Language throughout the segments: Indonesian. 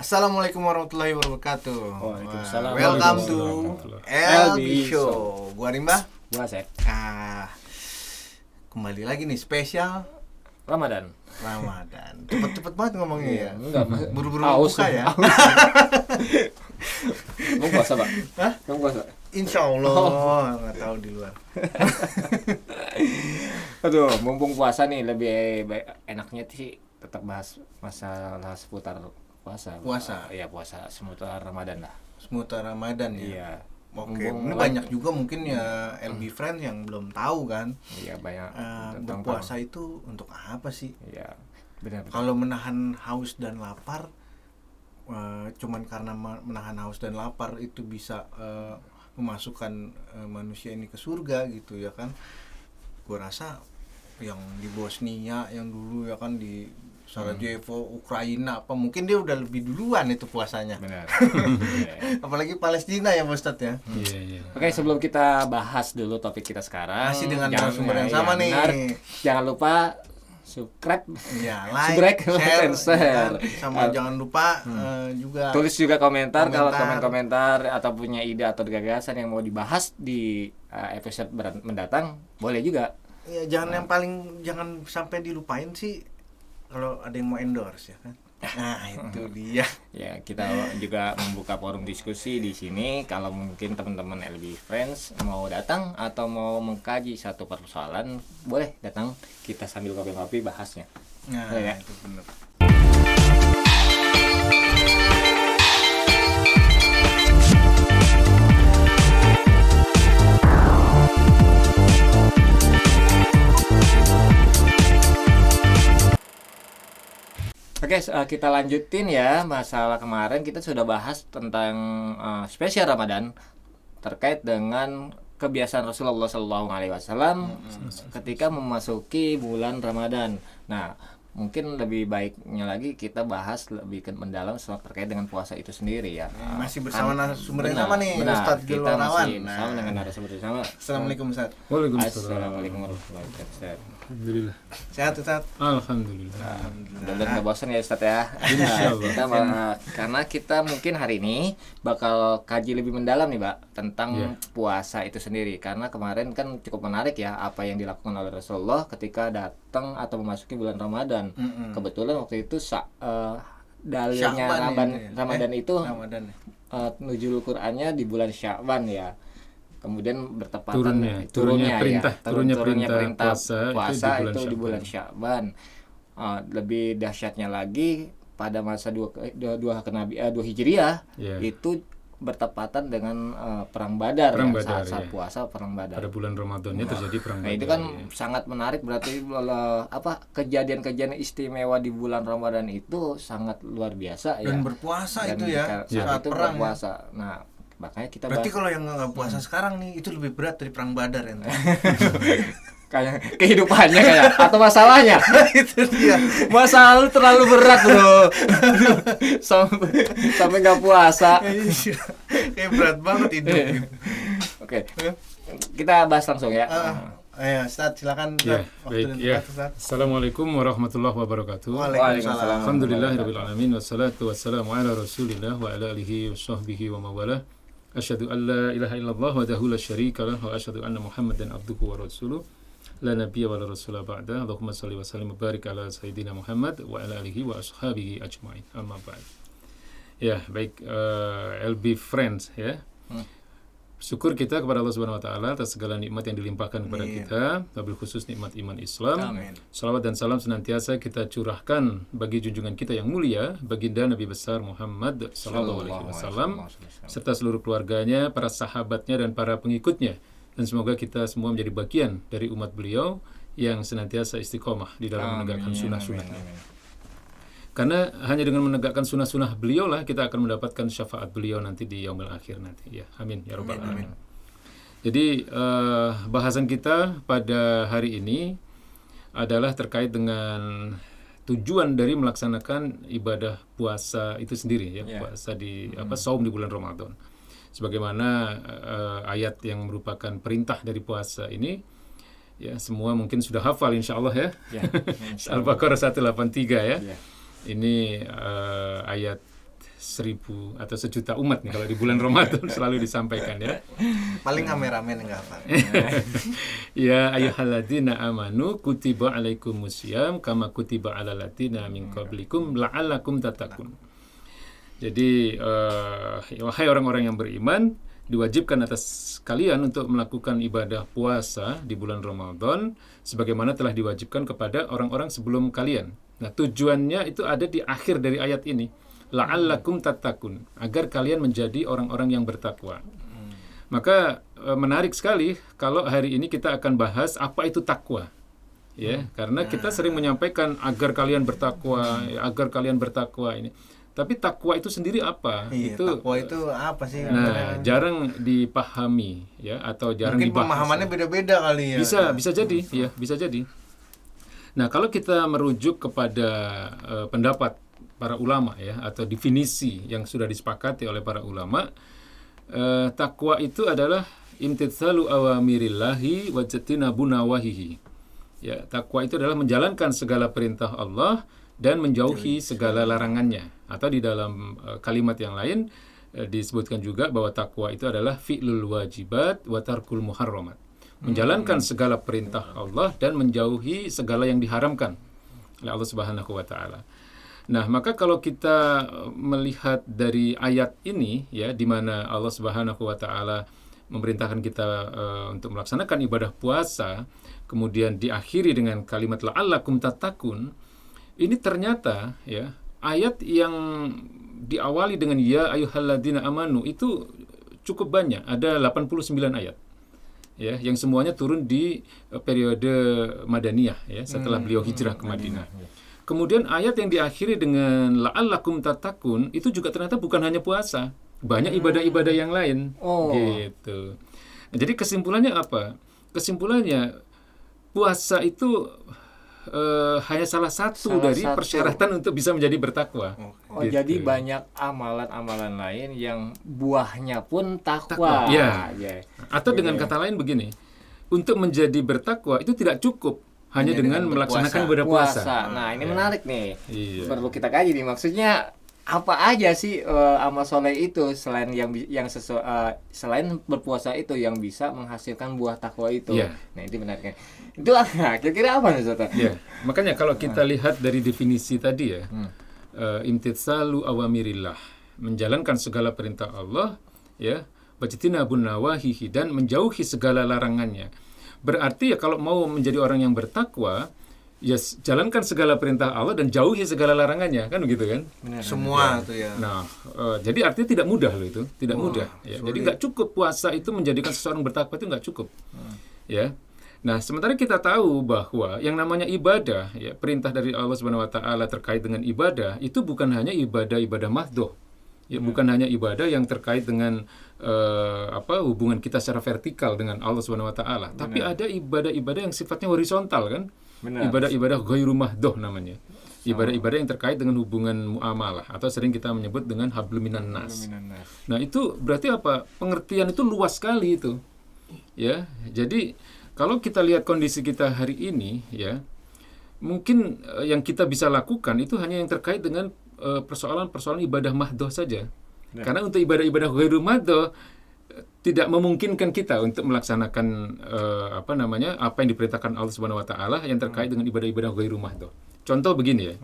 Assalamualaikum warahmatullahi wabarakatuh. Waalaikumsalam. Welcome to LB Show. Gua Rimba. Gua Asep. Kembali lagi nih spesial Ramadan. Cepet-cepet banget ngomongnya ya. Enggak, Buru-buru haus, buka ya. Mau puasa, Pak? Hah? Mau puasa? Insya Allah. Nggak tahu di luar. Aduh, mumpung puasa nih lebih baik enaknya sih tetap bahas masalah seputar puasa. Iya, puasa seputar Ramadan lah. Seputar Ramadan ya. Iya. Oke, ini banyak juga mungkin ya LB friend yang belum tahu kan. Iya, banyak tentang berpuasa itu untuk apa sih? Iya, benar. Kalau menahan haus dan lapar, cuman karena menahan haus dan lapar itu bisa memasukkan manusia ini ke surga gitu ya kan? Gua rasa yang di Bosnia yang dulu ya kan di Sarajevo, Ukraina apa mungkin dia udah lebih duluan itu puasanya. Benar. Apalagi Palestina ya Pak Ustadz ya. Iya. Oke, sebelum kita bahas dulu topik kita sekarang, Masih dengan narasumber yang sama nih. Benar. Jangan lupa subscribe, ya, like, share, share. Sama jangan lupa juga tulis juga komentar kalau komentar atau punya ide atau gagasan yang mau dibahas di episode mendatang, boleh juga. Ya, jangan sampai dilupain sih kalau ada yang mau endorse ya kan. Nah, itu dia. Ya, kita juga membuka forum diskusi di sini. Kalau mungkin teman-teman LB Friends mau datang atau mau mengkaji satu persoalan, boleh datang, kita sambil kopi-kopi bahasnya. Nah, ya? Itu benar. Oke, kita lanjutin ya masalah kemarin kita sudah bahas tentang spesial Ramadan terkait dengan kebiasaan Rasulullah SAW ketika memasuki bulan Ramadan. Nah, mungkin lebih baiknya lagi kita bahas lebih mendalam terkait dengan puasa itu sendiri ya. Masih bersama narasumber yang sama nih, Ustadz kita Gilwarawan. masih bersama dengan narasumber yang sama. Assalamualaikum Ustaz. Assalamualaikum warahmatullahi wabarakatuh. Alhamdulillah. Sehat Ustaz? Alhamdulillah. Mudah-mudahan nggak bosan ya Ustadz ya. Insyaallah. Karena kita mungkin hari ini bakal kaji lebih mendalam nih Pak tentang puasa itu sendiri. Karena kemarin kan cukup menarik ya apa yang dilakukan oleh Rasulullah ketika datang atau memasuki bulan Ramadan. Kebetulan waktu itu dalilnya Ramadan itu nuzul Qur'annya di bulan Sya'ban ya. Kemudian bertepatan turunnya perintah puasa itu di bulan Sya'ban. Lebih dahsyatnya lagi pada masa dua Hijriah itu bertepatan dengan perang Badar saat puasa perang Badar. Pada bulan Ramadannya terjadi perang Badar. Nah, itu kan sangat menarik, berarti kejadian-kejadian istimewa di bulan Ramadan itu sangat luar biasa dan ya. Berpuasa dan itu ya saat itu perang berpuasa. Nah, makanya kita berarti kalau yang nggak puasa sekarang nih itu lebih berat dari perang Badar ya. Kayak kehidupannya kayak atau masalahnya itu dia. Masalah lu terlalu berat bro. sampai nggak puasa. Kayak berat banget hidup. Oke. Kita bahas langsung ya. Ayo Ustaz silakan. Baik ya. Assalamualaikum warahmatullahi wabarakatuh. Waalaikumsalam. Alhamdulillahirabbil alamin wassalatu wassalamu ala Rasulillah wa ala alihi washabbihi wa mawalah. Asyhadu an la ilaha illallah wahdahu la syarika lah wa asyhadu anna Muhammadan abduhu wa rasuluh. La nabiyya wa la rasula ba'da. Allahumma shalli wa sallim wa barik ala sayyidina Muhammad wa ala alihi wa ashabihi ajma'in. Amma ba'd. Ya, baik LB Friends ya. Syukur kita kepada Allah Subhanahu wa taala atas segala nikmat yang dilimpahkan kepada kita, wabil khusus nikmat iman Islam. Amin. Salawat dan salam senantiasa kita curahkan bagi junjungan kita yang mulia, baginda Nabi besar Muhammad sallallahu alaihi wasallam serta seluruh keluarganya, para sahabatnya dan para pengikutnya. Dan semoga kita semua menjadi bagian dari umat beliau yang senantiasa istiqomah di dalam menegakkan sunnah-sunnahnya. Karena hanya dengan menegakkan sunnah-sunnah beliau lah kita akan mendapatkan syafaat beliau nanti di yaumil akhir nanti ya. Amin ya rabbal alamin. Jadi bahasan kita pada hari ini adalah terkait dengan tujuan dari melaksanakan ibadah puasa itu sendiri ya, puasa di saum di bulan Ramadan. Sebagaimana ayat yang merupakan perintah dari puasa ini ya, semua mungkin sudah hafal insyaallah ya. Al-Baqarah 183 ya. Ini ayat 1000 atau 1.000.000 umat nih kalau di bulan Ramadan selalu disampaikan ya. Paling kameramen enggak apa. Ya ayyuhalladzina amanu kutiba alaikumusiyam kama kutiba alal ladzina min qablikum la'allakum tattaqun. Jadi wahai orang-orang yang beriman, diwajibkan atas kalian untuk melakukan ibadah puasa di bulan Ramadan sebagaimana telah diwajibkan kepada orang-orang sebelum kalian. Nah, tujuannya itu ada di akhir dari ayat ini. La'allakum tattaqun, agar kalian menjadi orang-orang yang bertakwa. Maka menarik sekali kalau hari ini kita akan bahas apa itu takwa. Ya, karena kita sering menyampaikan agar kalian bertakwa, agar kalian bertakwa ini. Tapi takwa itu sendiri apa? Iya, takwa itu apa sih? Nah, jarang dipahami ya, atau jarang mungkin dibahas. Pemahamannya beda-beda kali ya. Bisa jadi, ya, bisa jadi. Nah, kalau kita merujuk kepada pendapat para ulama ya, atau definisi yang sudah disepakati oleh para ulama, takwa itu adalah imtitsalu awamirillahi wa jatinabu nawahihi. Ya, takwa itu adalah menjalankan segala perintah Allah dan menjauhi segala larangannya. Atau di dalam kalimat yang lain disebutkan juga bahwa takwa itu adalah fi'lul wajibat wa tarkul muharramat. Menjalankan segala perintah Allah dan menjauhi segala yang diharamkan oleh Allah Subhanahu wa taala. Nah, maka kalau kita melihat dari ayat ini ya, di mana Allah Subhanahu wa taala memerintahkan kita untuk melaksanakan ibadah puasa, kemudian diakhiri dengan kalimat la'allakum tattaqun, ini ternyata ya, ayat yang diawali dengan ya ayyuhalladzina amanu itu cukup banyak, ada 89 ayat. Ya, yang semuanya turun di periode Madaniyah ya, setelah beliau hijrah ke Madinah. Kemudian ayat yang diakhiri dengan la'allakum tattaqun itu juga ternyata bukan hanya puasa, banyak ibadah-ibadah yang lain. Gitu. Nah, jadi kesimpulannya apa? Kesimpulannya puasa itu hanya salah satu dari persyaratan untuk bisa menjadi bertakwa. Gitu. Jadi banyak amalan-amalan lain yang buahnya pun takwa. Ya. Atau dengan kata lain begini, untuk menjadi bertakwa itu tidak cukup hanya dengan melaksanakan ibadah puasa. Nah, ini menarik nih. Iya. Perlu kita kaji nih. Maksudnya apa aja sih amal soleh itu selain selain berpuasa itu yang bisa menghasilkan buah takwa itu. Yeah. Nah, itu menariknya. Itu kira-kira apa nih, Ustaz? Yeah. Makanya kalau kita lihat dari definisi tadi ya, imtitsalu awamirillah, menjalankan segala perintah Allah, ya, wajtinabun nawahihi, dan menjauhi segala larangannya. Berarti ya kalau mau menjadi orang yang bertakwa, ya jalankan segala perintah Allah dan jauhi segala larangannya, kan begitu kan? Benar, semua tuh ya. Nah, jadi artinya tidak mudah loh itu, tidak mudah. Ya. Jadi nggak cukup puasa itu menjadikan seseorang bertakwa, itu nggak cukup. Ya. Nah, sementara kita tahu bahwa yang namanya ibadah, ya, perintah dari Allah Subhanahu Wa Taala terkait dengan ibadah itu bukan hanya ibadah mahdhah. Ya, bukan hanya ibadah yang terkait dengan hubungan kita secara vertikal dengan Allah Subhanahu wa taala, tapi ada ibadah-ibadah yang sifatnya horizontal kan? Benar. Ibadah-ibadah ghairu mahdhah namanya. Ibadah-ibadah yang terkait dengan hubungan muamalah atau sering kita menyebut dengan hablum minan nas. Nah, itu berarti apa? Pengertian itu luas sekali itu. Ya. Jadi kalau kita lihat kondisi kita hari ini ya, mungkin yang kita bisa lakukan itu hanya yang terkait dengan persoalan-persoalan ibadah mahdhah saja. Ya. Karena untuk ibadah-ibadah ghairu mahdhah tidak memungkinkan kita untuk melaksanakan apa yang diperintahkan Allah Subhanahu wa taala yang terkait dengan ibadah-ibadah ghairu mahdhah. Contoh begini ya.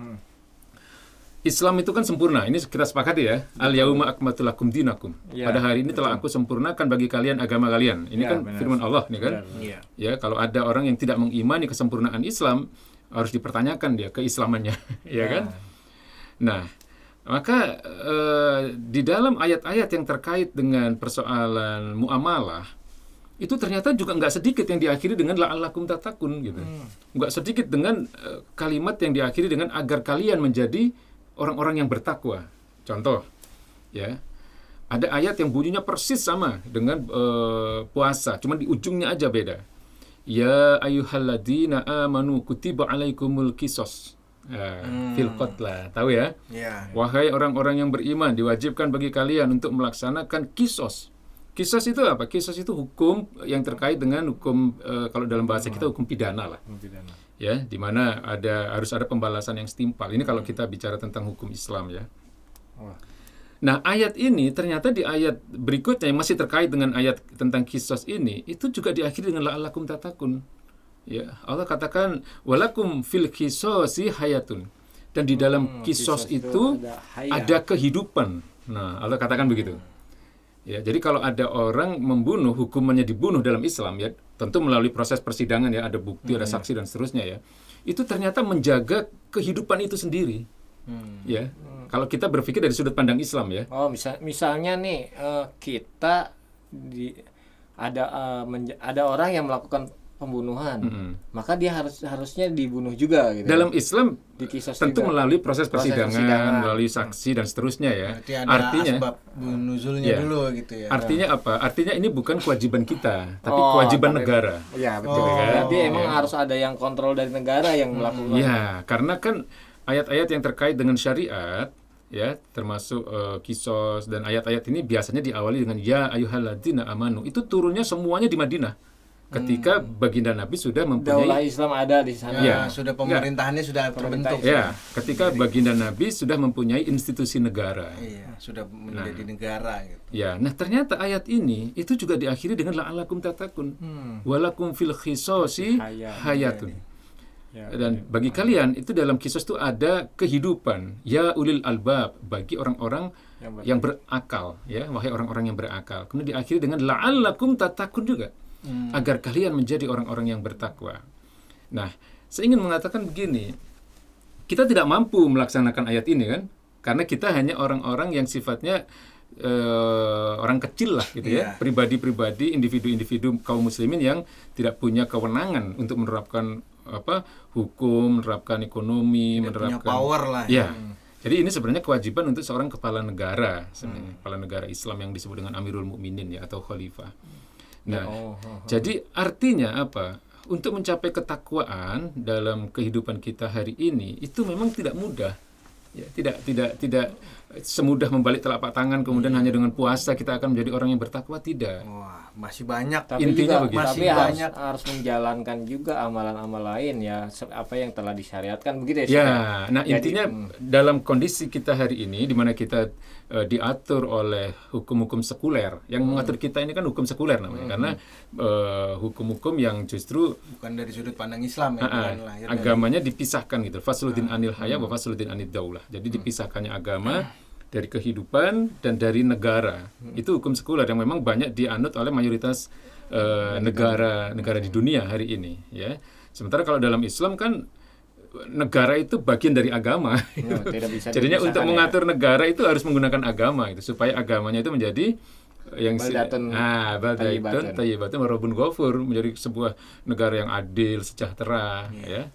Islam itu kan sempurna. Ini kita sepakati ya. Al-yauma akmaltu lakum dinakum. Ya, pada hari ini telah aku sempurnakan bagi kalian agama kalian. Ini kan firman Allah nih kan. Ya, kalau ada orang yang tidak mengimani kesempurnaan Islam, harus dipertanyakan dia keislamannya, ya kan? Nah, maka di dalam ayat-ayat yang terkait dengan persoalan muamalah itu ternyata juga nggak sedikit yang diakhiri dengan la'allakum tattaqun gitu. Nggak sedikit dengan kalimat yang diakhiri dengan agar kalian menjadi orang-orang yang bertakwa. Contoh, ya, ada ayat yang bunyinya persis sama dengan puasa, cuma di ujungnya aja beda. Ya ayyuhalladzina amanu kutiba alaikumul qisas. Fil qatla, tahu ya? Wahai orang-orang yang beriman, diwajibkan bagi kalian untuk melaksanakan kisos. Kisos itu apa? Kisos itu hukum yang terkait dengan hukum kalau dalam bahasa kita hukum pidana lah. Ya, di mana harus ada pembalasan yang setimpal. Ini kalau kita bicara tentang hukum Islam ya. Nah, ayat ini ternyata di ayat berikutnya yang masih terkait dengan ayat tentang kisos ini, itu juga diakhiri dengan la'allakum tatakun. Ya, Allah katakan walakum fil kisosi hayatun. Dan di dalam kisos itu ada kehidupan. Nah, Allah katakan begitu. Ya, jadi kalau ada orang membunuh, hukumannya dibunuh dalam Islam ya, tentu melalui proses persidangan ya, ada bukti, ada saksi dan seterusnya ya. Itu ternyata menjaga kehidupan itu sendiri. Ya. Kalau kita berpikir dari sudut pandang Islam ya. Oh, misalnya nih kita ada orang yang melakukan pembunuhan, maka dia harusnya dibunuh juga gitu. Dalam Islam tentu juga. melalui proses persidangan, melalui saksi dan seterusnya ya. Artinya asbab nuzulnya dulu gitu ya. Artinya apa? Artinya ini bukan kewajiban kita, tapi kewajiban negara. Iya, betul. Berarti emang harus ada yang kontrol dari negara yang melakukan. Ya, karena kan ayat-ayat yang terkait dengan syariat ya, termasuk kisos dan ayat-ayat ini biasanya diawali dengan ya ayyuhalladzina amanu. Itu turunnya semuanya di Madinah. Ketika baginda Nabi sudah mempunyai daulah Islam ada di sana. Ya, sudah pemerintahannya sudah terbentuk. Ya, ketika baginda Nabi sudah mempunyai institusi negara. Iya, sudah menjadi negara gitu. Ya, nah ternyata ayat ini itu juga diakhiri dengan la'allakum tatakun. Walakum fil khisosi hayatun. Dan bagi kalian itu dalam kisos itu ada kehidupan. Ya ulil albab, bagi orang-orang yang berakal, ya, wahai orang-orang yang berakal. Kemudian diakhiri dengan la'allakum tatakun juga. Agar kalian menjadi orang-orang yang bertakwa. Nah, saya ingin mengatakan begini, kita tidak mampu melaksanakan ayat ini kan, karena kita hanya orang-orang yang sifatnya orang kecil lah gitu ya, pribadi-pribadi, individu-individu kaum muslimin yang tidak punya kewenangan untuk menerapkan hukum, menerapkan ekonomi, menerapkan punya power lah. Ya. Jadi ini sebenarnya kewajiban untuk seorang kepala negara, sebenarnya kepala negara Islam yang disebut dengan Amirul Mukminin ya, atau khalifah. Nah, jadi artinya apa? Untuk mencapai ketakwaan dalam kehidupan kita hari ini itu memang tidak mudah. Ya, tidak semudah membalik telapak tangan kemudian hanya dengan puasa kita akan menjadi orang yang bertakwa, tidak. Wah, masih banyak. Tapi intinya juga, begitu. Tapi harus menjalankan juga amalan-amal lain ya, apa yang telah disyariatkan begitu ya. Ya, nah jadi, intinya dalam kondisi kita hari ini di mana kita diatur oleh hukum-hukum sekuler yang mengatur kita ini kan hukum sekuler namanya, karena hukum-hukum yang justru bukan dari sudut pandang Islam ya, agamanya dipisahkan gitu. Fasluddin anil haya wa fasluddin anid daulah. Jadi dipisahkannya agama dari kehidupan dan dari negara. Itu hukum sekuler yang memang banyak dianut oleh mayoritas negara di dunia hari ini ya. Sementara kalau dalam Islam kan negara itu bagian dari agama. Tidak bisa jadinya untuk mengatur negara itu harus menggunakan agama itu supaya agamanya itu menjadi yang baldatun thayyibatun wa rabbun ghafur, menjadi sebuah negara yang adil, sejahtera ya.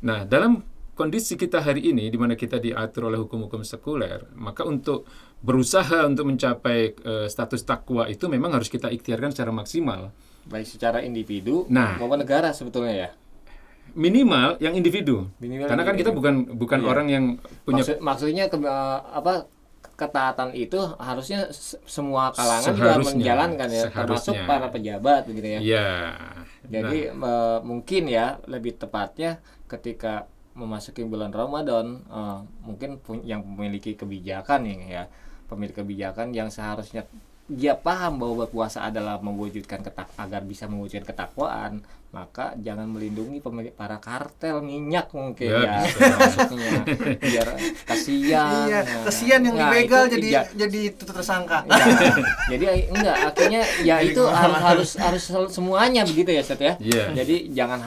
Nah, dalam kondisi kita hari ini di mana kita diatur oleh hukum-hukum sekuler, maka untuk berusaha untuk mencapai status takwa itu memang harus kita ikhtiarkan secara maksimal, baik secara individu maupun negara sebetulnya ya. Minimal yang individu. Karena kan kita bukan orang yang punya maksudnya ketaatan itu harusnya semua kalangan juga menjalankan ya, termasuk para pejabat begitu ya. Iya. Jadi mungkin ya lebih tepatnya ketika memasuki bulan Ramadan, mungkin yang memiliki kebijakan ya, pemilik kebijakan yang seharusnya dia paham bahwa berpuasa adalah mewujudkan agar bisa mewujudkan ketakwaan, maka jangan melindungi pemilik para kartel minyak mungkin ya maksudnya, biar kasihan. Iya, kasihan yang dibegal jadi tersangka. Ya, jadi enggak, akhirnya ya itu harus semuanya begitu ya, Set ya. Yeah. Jadi jangan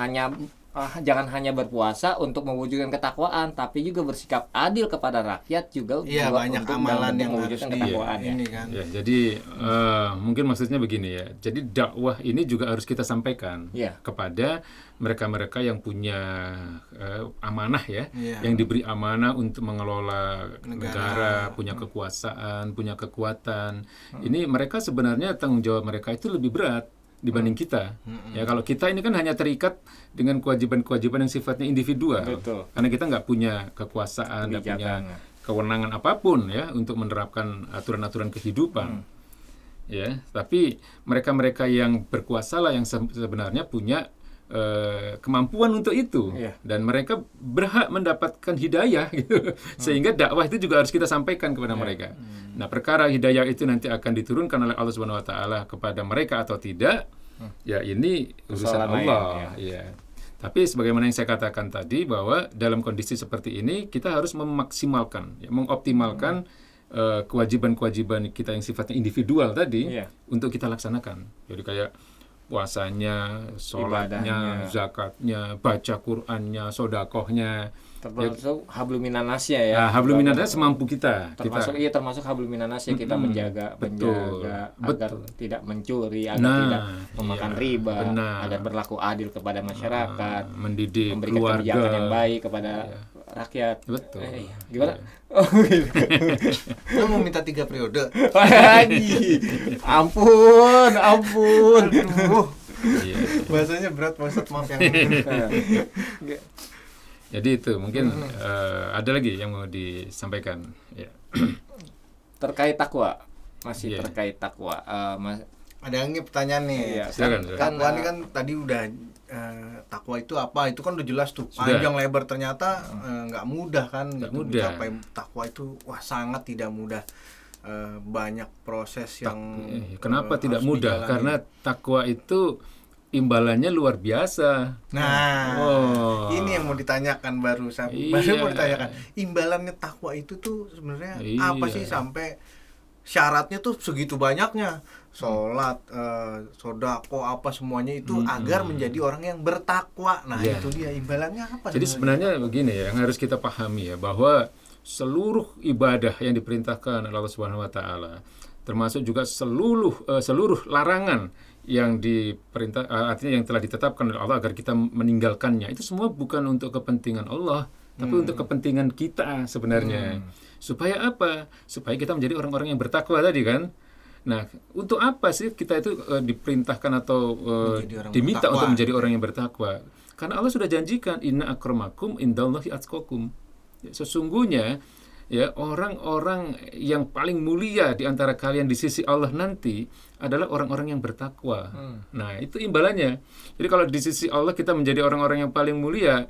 hanya berpuasa untuk mewujudkan ketakwaan, tapi juga bersikap adil kepada rakyat juga. Iya, banyak amalan yang mewujudkan ketakwaan ya. Ini kan. Ya, jadi mungkin maksudnya begini ya. Jadi dakwah ini juga harus kita sampaikan kepada mereka-mereka yang punya amanah ya, yang diberi amanah untuk mengelola negara, punya kekuasaan, punya kekuatan. Ini mereka sebenarnya tanggung jawab mereka itu lebih berat dibanding kita. Ya, kalau kita ini kan hanya terikat dengan kewajiban-kewajiban yang sifatnya individual. Betul. Karena kita nggak punya kekuasaan, nggak punya kewenangan apapun ya untuk menerapkan aturan-aturan kehidupan. Ya, tapi mereka-mereka yang berkuasa lah yang sebenarnya punya kemampuan untuk itu, dan mereka berhak mendapatkan hidayah gitu. Sehingga dakwah itu juga harus kita sampaikan kepada mereka. Nah, perkara hidayah itu nanti akan diturunkan oleh Allah Subhanahu wa taala kepada mereka atau tidak, ya ini urusan Allah, ya. Tapi sebagaimana yang saya katakan tadi, bahwa dalam kondisi seperti ini kita harus memaksimalkan, mengoptimalkan kewajiban-kewajiban kita yang sifatnya individual tadi untuk kita laksanakan. Jadi kayak puasanya, sholatnya, zakatnya, baca Qur'annya, sodakohnya, termasuk habluminanasnya ya. Habluminanasnya semampu kita. Termasuk habluminanasnya kita menjaga agar tidak mencuri, agar tidak memakan riba, agar berlaku adil kepada masyarakat, mendidik memberikan keluarga, kebijakan yang baik kepada rakyat. Betul. Gimana? Lu mau minta 3 periode? Ampun. Aduh. Bahasanya berat, Pak Ustadz, maaf yang ini. Jadi itu mungkin ada lagi yang mau disampaikan. Ya. Terkait takwa, terkait takwa. Ada yang pertanyaan nih. Silakan. Takwa ini kan tadi udah takwa itu apa? Itu kan udah jelas tuh, panjang lebar, ternyata nggak mudah kan. Nggak mudah. Mencapai takwa itu sangat tidak mudah. Banyak proses yang kenapa tidak mudah? Karena takwa itu imbalannya luar biasa. Nah, ini yang mau ditanyakan baru mau ditanyakan. Imbalannya takwa itu tuh sebenarnya apa sih, sampai syaratnya tuh segitu banyaknya? Sholat, sodako, apa semuanya itu agar menjadi orang yang bertakwa. Nah, itu dia imbalannya apa? Jadi sebenarnya begini ya, yang harus kita pahami ya, bahwa seluruh ibadah yang diperintahkan oleh Allah Subhanahu wa taala, termasuk juga seluruh larangan yang diperintah, artinya yang telah ditetapkan oleh Allah agar kita meninggalkannya, itu semua bukan untuk kepentingan Allah, tapi untuk kepentingan kita sebenarnya. Supaya apa? Supaya kita menjadi orang-orang yang bertakwa tadi kan. Nah, untuk apa sih kita itu diperintahkan atau diminta bertakwa, untuk menjadi orang yang bertakwa? Karena Allah sudah janjikan, inna akramakum indallahi atqakum. Sesungguhnya ya, orang-orang yang paling mulia di antara kalian di sisi Allah nanti adalah orang-orang yang bertakwa. Nah, itu imbalannya. Jadi kalau di sisi Allah kita menjadi orang-orang yang paling mulia,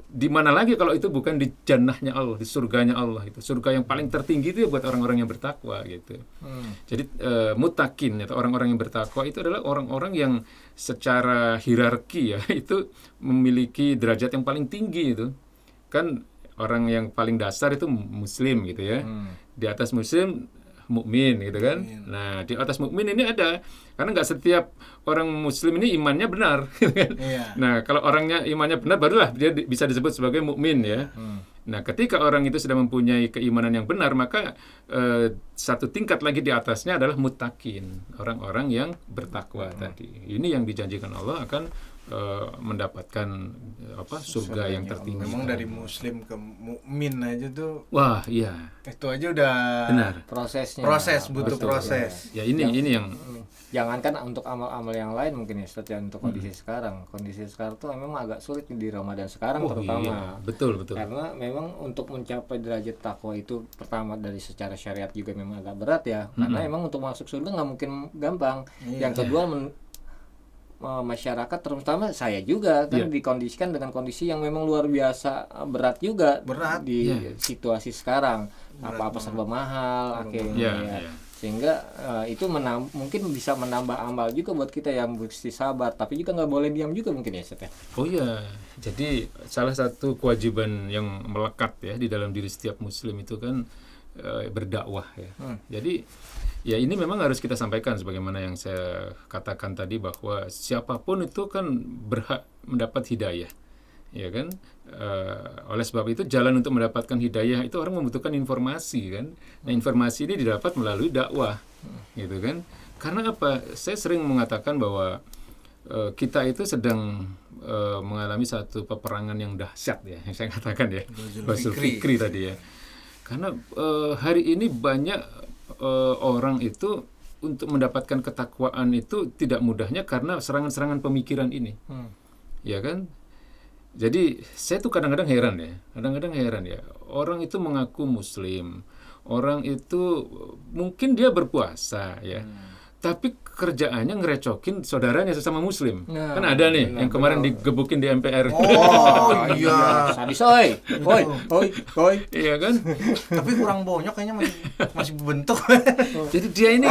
di mana lagi kalau itu bukan di jannahnya Allah, di surganya Allah. Itu surga yang paling tertinggi itu ya buat orang-orang yang bertakwa gitu. Jadi mutakin atau orang-orang yang bertakwa itu adalah orang-orang yang secara hierarki ya itu memiliki derajat yang paling tinggi itu. Kan orang yang paling dasar itu muslim gitu ya. Di atas muslim mukmin gitu kan. Nah, di atas mukmin ini ada, karena nggak setiap orang muslim ini imannya benar gitu kan. Nah, kalau orangnya imannya benar barulah dia bisa disebut sebagai mukmin ya. Nah, ketika orang itu sudah mempunyai keimanan yang benar, maka satu tingkat lagi di atasnya adalah muttaqin, orang-orang yang bertakwa tadi. Ini yang dijanjikan Allah akan mendapatkan surga yang tertinggi. Memang dari muslim ke mukmin aja tuh. Wah, iya. Itu aja udah benar. Proses butuh proses. Ya ini yang jangankan untuk amal-amal yang lain mungkin ya, seperti untuk kondisi sekarang. Kondisi sekarang tuh memang agak sulit di Ramadan sekarang terutama. Iya. Betul. Karena memang untuk mencapai derajat takwa itu pertama dari secara syariat juga memang agak berat ya. Karena memang untuk masuk surga nggak mungkin gampang. Yang kedua masyarakat, terutama saya juga kan dikondisikan dengan kondisi yang memang luar biasa berat juga di situasi sekarang, apa-apa serba mahal akhirnya sehingga itu mungkin bisa menambah amal juga buat kita yang mesti sabar, tapi juga nggak boleh diam juga mungkin ya Ustaz. Oh iya, jadi salah satu kewajiban yang melekat ya di dalam diri setiap muslim itu kan berdakwah ya. Jadi ya ini memang harus kita sampaikan sebagaimana yang saya katakan tadi, bahwa siapapun itu kan berhak mendapat hidayah, ya kan. Oleh sebab itu jalan untuk mendapatkan hidayah itu orang membutuhkan informasi kan. Nah, informasi ini didapat melalui dakwah, gitu kan. Karena apa? Saya sering mengatakan bahwa kita itu sedang mengalami satu peperangan yang dahsyat ya, yang saya katakan ya, Basul Fikri tadi ya. Karena hari ini banyak orang itu untuk mendapatkan ketakwaan itu tidak mudahnya karena serangan-serangan pemikiran ini, ya kan. Jadi saya tuh kadang-kadang heran ya, orang itu mengaku muslim, orang itu mungkin dia berpuasa ya, tapi kerjaannya ngerecokin saudaranya sesama muslim. Nah, Kan ada nih yang kemarin digebukin di MPR. Oh iya. Sadis, oi. Iya kan? Tapi kurang bonyok kayaknya masih bentuk. Jadi dia ini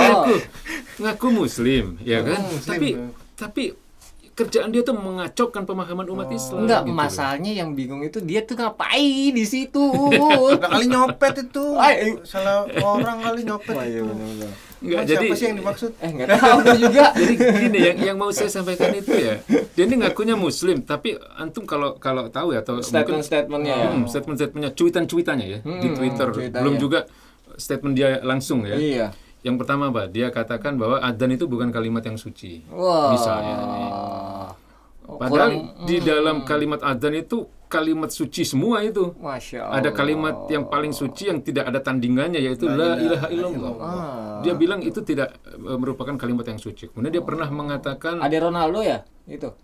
ngaku muslim, ya kan? Muslim. Tapi kerjaan dia tuh mengacaukan pemahaman umat Islam. Enggak, gitu. masalahnya yang bingung itu dia tuh ngapain di situ. Udah kali nyopet itu. Salah orang kali nyopet itu. Enggak, Siapa jadi sih yang dimaksud? Enggak tahu juga. jadi gini yang mau saya sampaikan itu ya, dia ini ngakunya muslim, tapi antum kalau tahu ya atau Statement-statementnya ya. statement-statementnya, cuitan-cuitannya ya di Twitter, cuitannya. belum juga statement dia langsung ya. Iya. Yang pertama, Pak, dia katakan bahwa adzan itu bukan kalimat yang suci. Wah. Misalnya nih. Padahal di dalam kalimat adzan itu kalimat suci semua itu. Masya Allah. Ada kalimat yang paling suci yang tidak ada tandingannya, yaitu la ilaha illallah. Dia bilang itu tidak merupakan kalimat yang suci. Kemudian dia pernah mengatakan Ada Ronaldo ya? Itu.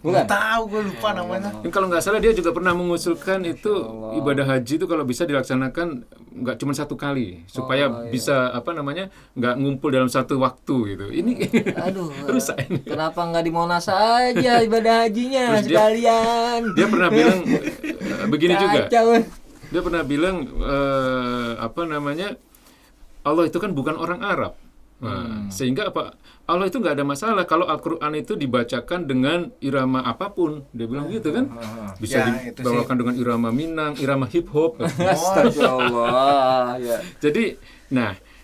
Bukan. Tahu gue lupa namanya. Dan kalau nggak salah dia juga pernah mengusulkan itu ibadah haji itu kalau bisa dilaksanakan nggak cuma satu kali supaya bisa nggak ngumpul dalam satu waktu gitu. Ini Aduh. rusak ini. Kenapa nggak di Monas aja ibadah hajinya Terus sekalian? Dia pernah bilang begini juga. Kacau. Dia pernah bilang Allah itu kan bukan orang Arab. Nah, sehingga Allah itu nggak ada masalah kalau Al-Quran itu dibacakan dengan irama apapun. Dia bilang gitu kan. Bisa dibawakan dengan irama Minang, irama hip hop. Astagfirullah. Ya. Jadi,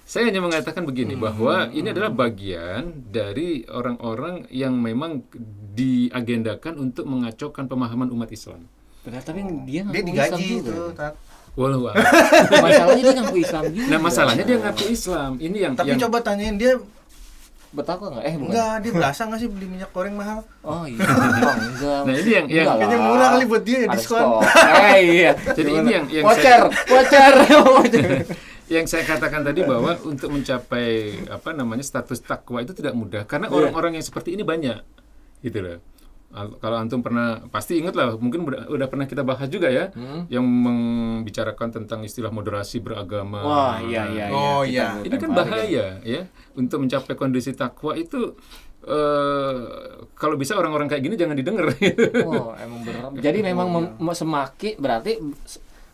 saya hanya mengatakan begini bahwa ini adalah bagian dari orang-orang yang memang diagendakan untuk mengacaukan pemahaman umat Islam. Padahal tapi dia digaji itu. Walau Masalahnya dia ngaku Islam juga. Nah, masalahnya dia ngaku Islam. Ini yang Tapi coba tanyain dia bertakwa nggak? Bukan. Enggak, dia berasa nggak sih beli minyak goreng mahal? Oh iya. Enggak. Nah, ini yang Kayaknya murah kali buat dia ya, diskon. Iya. Jadi ini yang voucher. Yang saya katakan tadi bahwa untuk mencapai status takwa itu tidak mudah karena orang-orang yang seperti ini banyak. Gitu loh. Kalau antum pasti ingat lah, mungkin udah pernah kita bahas juga ya, yang membicarakan tentang istilah moderasi beragama. Wah, iya. Oh iya. Ini kan bahaya ya, untuk mencapai kondisi takwa itu kalau bisa orang-orang kayak gini jangan didengar. Oh, emang berat. Jadi memang semakin berarti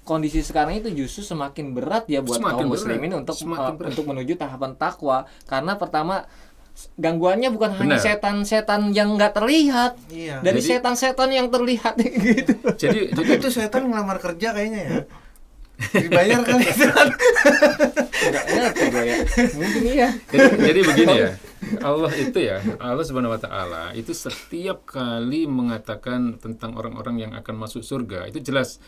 kondisi sekarang itu justru semakin berat ya buat kaum muslimin untuk menuju tahapan takwa, karena pertama gangguannya bukan hanya setan-setan yang nggak terlihat, dari setan-setan yang terlihat gitu. Jadi itu setan ngelamar kerja kayaknya ya. Dibayar kali itu kan. Nggak ngerti gue ya. Mungkin iya. Jadi begini ya. Allah Subhanahu wa taala itu setiap kali mengatakan tentang orang-orang yang akan masuk surga, itu jelas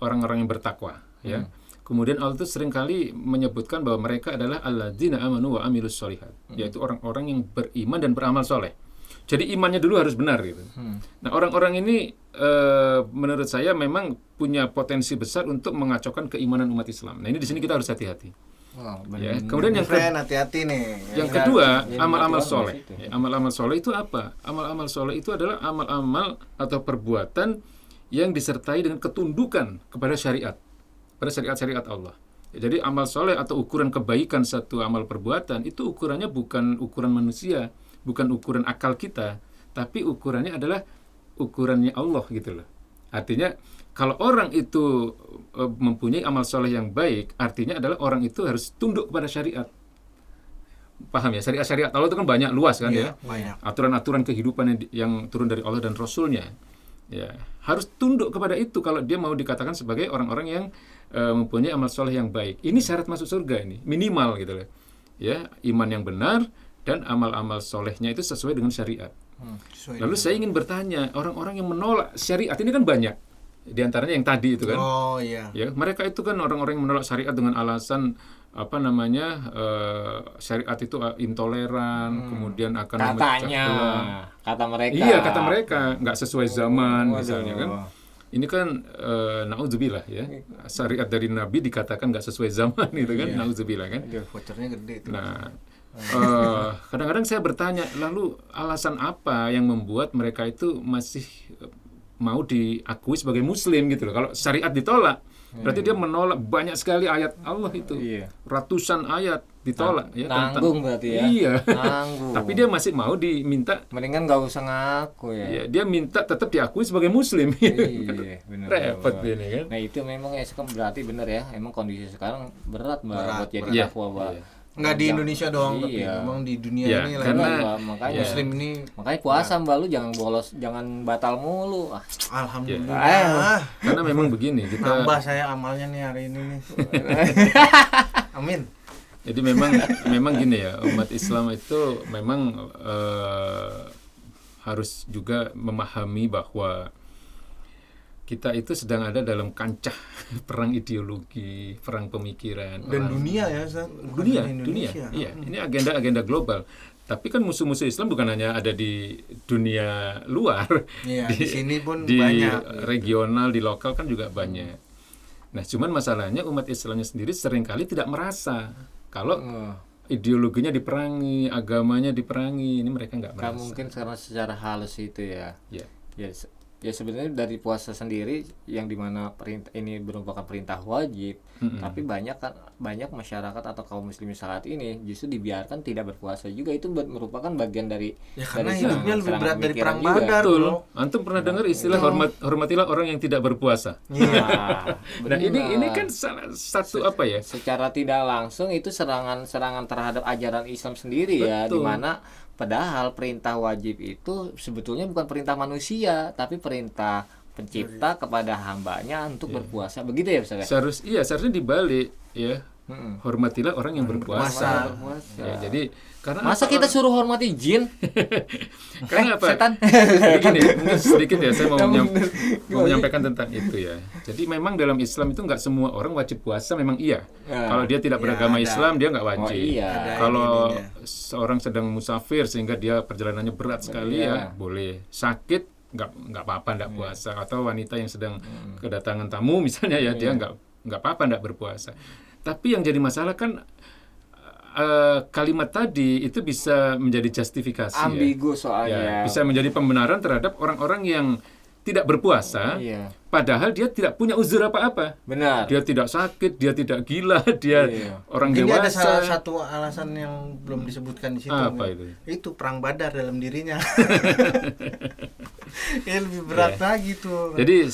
orang-orang yang bertakwa, ya. Kemudian Allah itu seringkali menyebutkan bahwa mereka adalah alladzina amanu wa amilus sholihat, yaitu orang-orang yang beriman dan beramal soleh. Jadi imannya dulu harus benar gitu. Nah, orang-orang ini menurut saya memang punya potensi besar untuk mengacaukan keimanan umat Islam. Nah, ini di sini kita harus hati-hati. Ya. Kemudian hati-hati nih. Yang kedua, amal-amal soleh. Amal-amal soleh itu apa? Amal-amal soleh itu adalah amal-amal atau perbuatan yang disertai dengan ketundukan kepada syariat. Pada syariat-syariat Allah. Jadi amal soleh atau ukuran kebaikan satu amal perbuatan itu ukurannya bukan ukuran manusia, bukan ukuran akal kita, tapi ukurannya adalah ukurannya Allah gitu loh. Artinya kalau orang itu mempunyai amal soleh yang baik, artinya adalah orang itu harus tunduk kepada syariat. Paham ya? Syariat Allah itu kan banyak, luas kan ya. Banyak. Aturan-aturan kehidupan yang turun dari Allah dan Rasulnya. Ya, harus tunduk kepada itu kalau dia mau dikatakan sebagai orang-orang yang mempunyai amal soleh yang baik. Ini syarat masuk surga ini, minimal gitu loh. Ya, iman yang benar dan amal-amal solehnya itu sesuai dengan syariat. Lalu saya ingin bertanya, orang-orang yang menolak syariat ini kan banyak. Di antaranya yang tadi itu kan. Oh iya. Ya, mereka itu kan orang-orang yang menolak syariat dengan alasan syariat itu intoleran, kemudian akan memecah belah. Kata mereka. Iya, kata mereka nggak sesuai zaman misalnya kan. Ini kan naudzubillah ya. Syariat dari Nabi dikatakan nggak sesuai zaman itu kan, naudzubillah kan. Vouchernya gede itu. Nah, kadang-kadang saya bertanya, lalu alasan apa yang membuat mereka itu masih mau diakui sebagai muslim gitu loh. Kalau syariat ditolak, berarti dia menolak banyak sekali ayat Allah itu. Ratusan ayat ditolak ya nanggung berarti ya. Iya. Nanggung. Tapi dia masih mau diminta. Mendingan nggak usah ngaku ya. Ya, dia minta tetap diakui sebagai muslim. Iya, benar. Repot ini kan. Nah, itu memang ya sekarang berarti benar ya. Emang kondisi sekarang berat Mbak buat jadi Iya. takwa, Mbak. Iya. Nggak di Indonesia doang, tapi Iya. memang di dunia Ya, ini karena Mbak, makanya muslim ini makanya puasa Mbak, lu jangan bolos, jangan batal mulu. alhamdulillah. Karena memang begini, kita Nambah saya amalnya nih hari ini nih. Amin. jadi memang gini ya, umat Islam itu memang harus juga memahami bahwa kita itu sedang ada dalam kancah perang ideologi, perang pemikiran, Dan dunia ya, Ustaz. Bukan dunia. hanya Indonesia. Iya, ini agenda global. Tapi kan musuh-musuh Islam bukan hanya ada di dunia luar, Iya, di sini pun di banyak. regional, di lokal kan juga banyak. Nah, cuman masalahnya umat Islamnya sendiri seringkali tidak merasa kalau ideologinya diperangi, agamanya diperangi, ini mereka nggak Kan merasa. mungkin karena secara halus itu ya. Ya. Ya sebenarnya dari puasa sendiri yang dimana perintah ini merupakan perintah wajib, tapi banyak masyarakat atau kaum muslimin saat ini justru dibiarkan tidak berpuasa juga, itu merupakan bagian dari Ya karena dari hidupnya lebih serangan berat dari pemikiran perang juga. Badar, Betul. bro. Antum pernah dengar istilah hormatilah orang yang tidak berpuasa. Nah, Nah, ini benar. kan salah satu apa ya? Secara tidak langsung itu serangan terhadap ajaran Islam sendiri ya, Betul. di mana padahal perintah wajib itu sebetulnya bukan perintah manusia, tapi perintah pencipta kepada hambanya untuk berpuasa. Begitu ya, Ustaz? Seharusnya dibalik ya. Hormatilah orang yang berpuasa. Berpuasa. Ya, jadi karena Masa apa kita suruh hormati jin? Karena apa? Setan. Jadi gini, mungkin sedikit ya saya mau Yang mau menyampaikan tentang itu ya. Jadi memang dalam Islam itu nggak semua orang wajib puasa, memang iya. Ya. Kalau dia tidak beragama ada. Islam dia nggak wajib. Oh, iya. Ada Kalau ininya. seorang sedang musafir sehingga dia perjalanannya berat sekali Iya. ya boleh. Sakit nggak apa-apa nggak puasa. Atau wanita yang sedang kedatangan tamu misalnya ya dia nggak apa-apa nggak berpuasa. Tapi yang jadi masalah kan kalimat tadi itu bisa menjadi justifikasi Ambigu ya. soalnya. Ya, bisa menjadi pembenaran terhadap orang-orang yang tidak berpuasa, Iya. padahal dia tidak punya uzur apa-apa. Benar. Dia tidak sakit, dia tidak gila, dia Iya. orang Ini ada salah dewasa. satu alasan yang belum disebutkan di situ. Apa nih. itu? Itu perang Badar dalam dirinya. Ya lebih berat lagi tuh. Jadi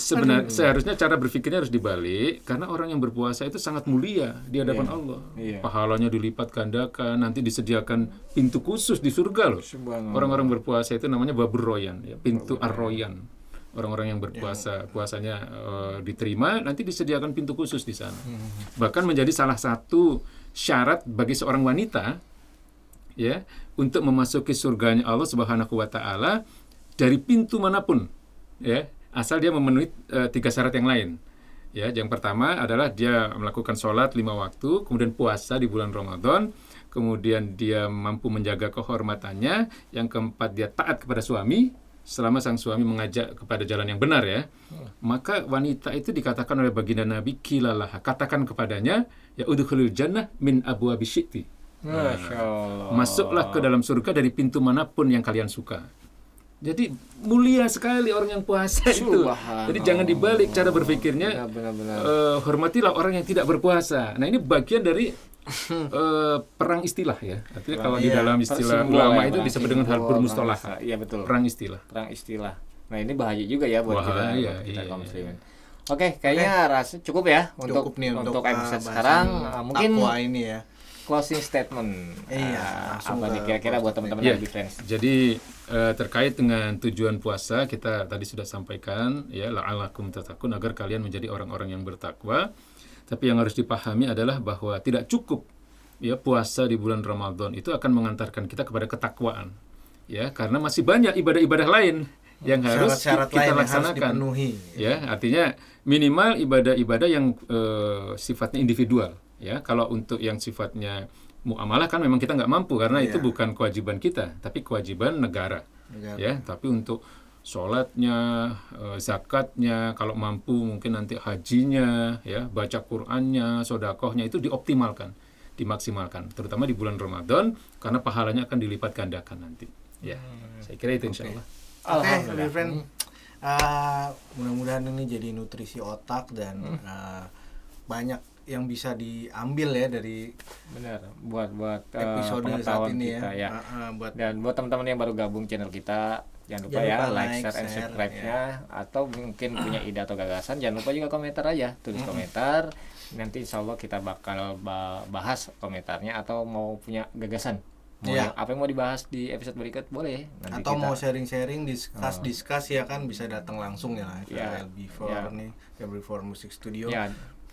seharusnya cara berpikirnya harus dibalik, karena orang yang berpuasa itu sangat mulia di hadapan Allah. Iya. Pahalanya dilipat gandakan, nanti disediakan pintu khusus di surga loh. Subhanallah. Orang-orang berpuasa itu namanya babur royan, ya, pintu ar-royan. Orang-orang yang berpuasa, puasanya diterima, nanti disediakan pintu khusus di sana. Bahkan menjadi salah satu syarat bagi seorang wanita, ya, untuk memasuki surganya Allah Subhanahu wa Ta'ala dari pintu manapun, ya, asal dia memenuhi 3 syarat yang lain. Ya, yang pertama adalah dia melakukan sholat 5 waktu, kemudian puasa di bulan Ramadan, kemudian dia mampu menjaga kehormatannya, yang keempat dia taat kepada suami selama sang suami mengajak kepada jalan yang benar ya. Maka wanita itu dikatakan oleh baginda Nabi, kilalah, katakan kepadanya, ya udkhulul jannah min abwabi syi'ti. Masya Allah. Masuklah ke dalam surga dari pintu manapun yang kalian suka. Jadi mulia sekali orang yang puasa itu. Subhanallah. Jadi jangan dibalik cara berpikirnya. Benar-benar. Hormatilah orang yang tidak berpuasa. Nah ini bagian dari perang istilah ya. Artinya kalau di dalam istilah Simbol ulama ya, itu perang disebut dengan simbol, halbul perang mustalah. istilah. Iya betul. Perang istilah. Perang istilah. Nah ini bahaya juga ya buat Bahaya, kita iya. kaum muslimin. Oke, kayaknya rasa cukup ya Cukup nih untuk episode bahasan sekarang. Mungkin takwa ini ya. closing statement. Iya, langsung Apa nih ke kira-kira buat teman-teman Iya. yang lebih friends? Jadi terkait dengan tujuan puasa kita tadi sudah sampaikan ya la'allakum tattaqun, agar kalian menjadi orang-orang yang bertakwa. Tapi yang harus dipahami adalah bahwa tidak cukup ya puasa di bulan Ramadan itu akan mengantarkan kita kepada ketakwaan. Ya, karena masih banyak ibadah-ibadah lain yang harus Syarat-syarat kita lain yang harus laksanakan. dipenuhi. Ya, artinya minimal ibadah-ibadah yang sifatnya individual. Ya, kalau untuk yang sifatnya muamalah kan memang kita nggak mampu karena itu bukan kewajiban kita, tapi kewajiban negara. Ya, tapi untuk sholatnya, zakatnya, kalau mampu mungkin nanti hajinya, ya, baca Qur'annya, sodakohnya itu dioptimalkan, dimaksimalkan, terutama di bulan Ramadan karena pahalanya akan dilipat gandakan nanti. Ya, saya kira itu insya Allah. Oke, lebih friend. Mudah-mudahan ini jadi nutrisi otak dan banyak yang bisa diambil ya dari Benar, buat episode saat pengetahuan ini kita ya. buat Dan buat teman-teman yang baru gabung channel kita, jangan lupa Jangan ya lupa like, like, share, and share, subscribe-nya. Atau mungkin punya ide atau gagasan, jangan lupa juga komentar aja, tulis komentar. Nanti insya Allah kita bakal bahas komentarnya, atau mau punya gagasan. Iya. Apa yang mau dibahas di episode berikut boleh. Nanti atau kita mau sharing-sharing, discuss ya kan, bisa datang langsung ya ke Ya. LB4 nih, LB4 Music Studio. ya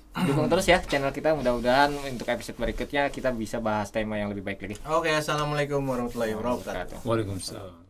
dukung terus ya channel kita, mudah-mudahan untuk episode berikutnya kita bisa bahas tema yang lebih baik lagi. Oke, assalamualaikum warahmatullahi wabarakatuh. Waalaikumsalam.